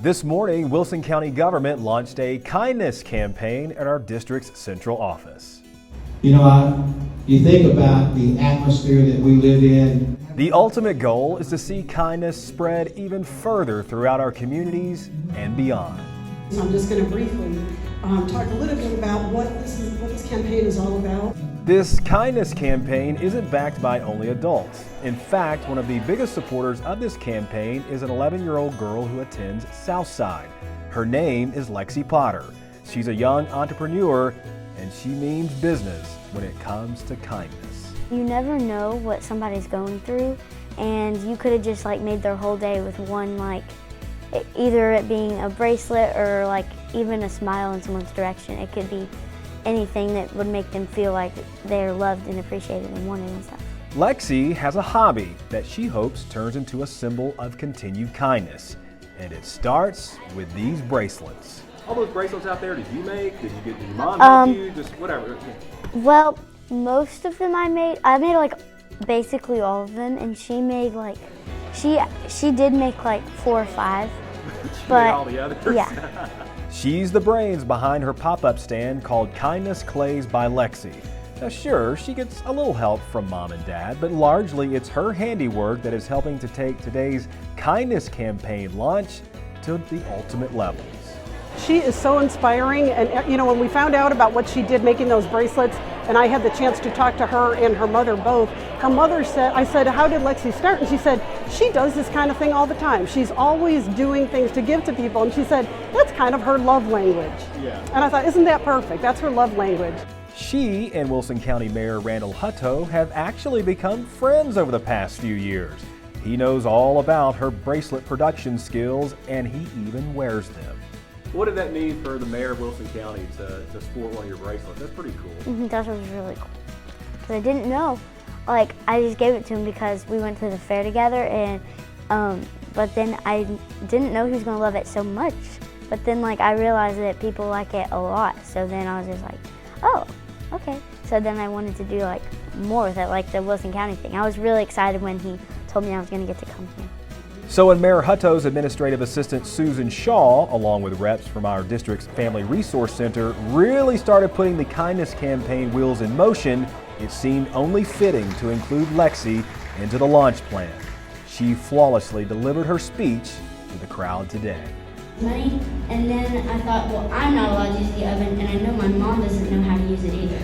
This morning, Wilson County government launched a kindness campaign at our district's central office. You know, you think about the atmosphere that we live in. The ultimate goal is to see kindness spread even further throughout our communities and beyond. I'm just going to briefly talk a little bit about what this campaign is all about. This kindness campaign isn't backed by only adults. In fact, one of the biggest supporters of this campaign is an 11-year-old girl who attends Southside. Her name is Lexi Potter. She's a young entrepreneur, and she means business when it comes to kindness. You never know what somebody's going through, and you could have just made their whole day with one, either it being a bracelet or even a smile in someone's direction. It could be anything that would make them feel like they're loved and appreciated and wanted and stuff. Lexi has a hobby that she hopes turns into a symbol of continued kindness, and it starts with these bracelets. All those bracelets out there, did you make? Did your mom help you? Just whatever. Well, most of them I made basically all of them, and she made she did make 4 or 5. But all the others? Yeah. She's the brains behind her pop-up stand called Kindness Clays by Lexi. Now sure, she gets a little help from mom and dad, but largely it's her handiwork that is helping to take today's kindness campaign launch to the ultimate levels. She is so inspiring, and when we found out about what she did making those bracelets, and I had the chance to talk to her and her mother both, her mother said, I said, how did Lexi start? And she said, she does this kind of thing all the time. She's always doing things to give to people, and she said, that's kind of her love language. Yeah. And I thought, isn't that perfect? That's her love language. She and Wilson County Mayor Randall Hutto have actually become friends over the past few years. He knows all about her bracelet production skills, and he even wears them. What did that mean for the mayor of Wilson County to sport one of your bracelets? That's pretty cool. That was really cool. Because I didn't know. I just gave it to him because we went to the fair together, and but then I didn't know he was going to love it so much. But then I realized that people like it a lot. So then I was just like, oh, okay. So then I wanted to do more with it, the Wilson County thing. I was really excited when he told me I was going to get to come here. So when Mayor Hutto's administrative assistant Susan Shaw, along with reps from our district's Family Resource Center, really started putting the kindness campaign wheels in motion, it seemed only fitting to include Lexi into the launch plan. She flawlessly delivered her speech to the crowd today. Money, and then I thought, well, I'm not allowed to use the oven, and I know my mom doesn't know how to use it either.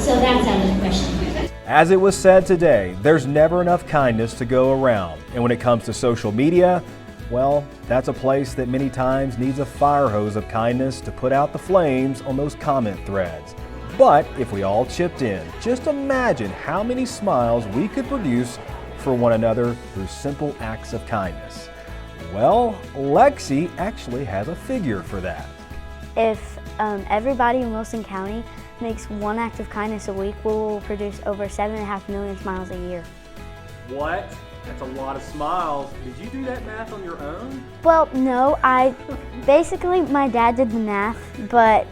So that's out of the question. As it was said today, there's never enough kindness to go around. And when it comes to social media, well, that's a place that many times needs a fire hose of kindness to put out the flames on those comment threads. But if we all chipped in, just imagine how many smiles we could produce for one another through simple acts of kindness. Well, Lexi actually has a figure for that. If everybody in Wilson County makes one act of kindness a week, we will produce over 7.5 million smiles a year. What? That's a lot of smiles. Did you do that math on your own? Well, no, basically my dad did the math, but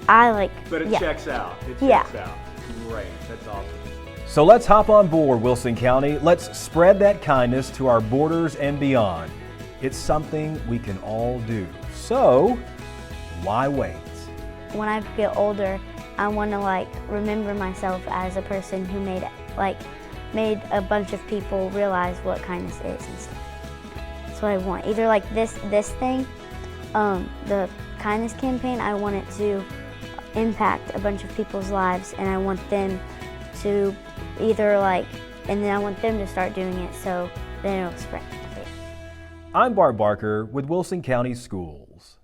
But it checks out. It checks out. Great, that's awesome. So let's hop on board, Wilson County. Let's spread that kindness to our borders and beyond. It's something we can all do. So, why wait? When I get older, I want to remember myself as a person who made a bunch of people realize what kindness is and stuff. That's what I want. Either this thing, the kindness campaign, I want it to impact a bunch of people's lives, and I want them to either and then I want them to start doing it so then it'll spread. I'm Bart Barker with Wilson County Schools.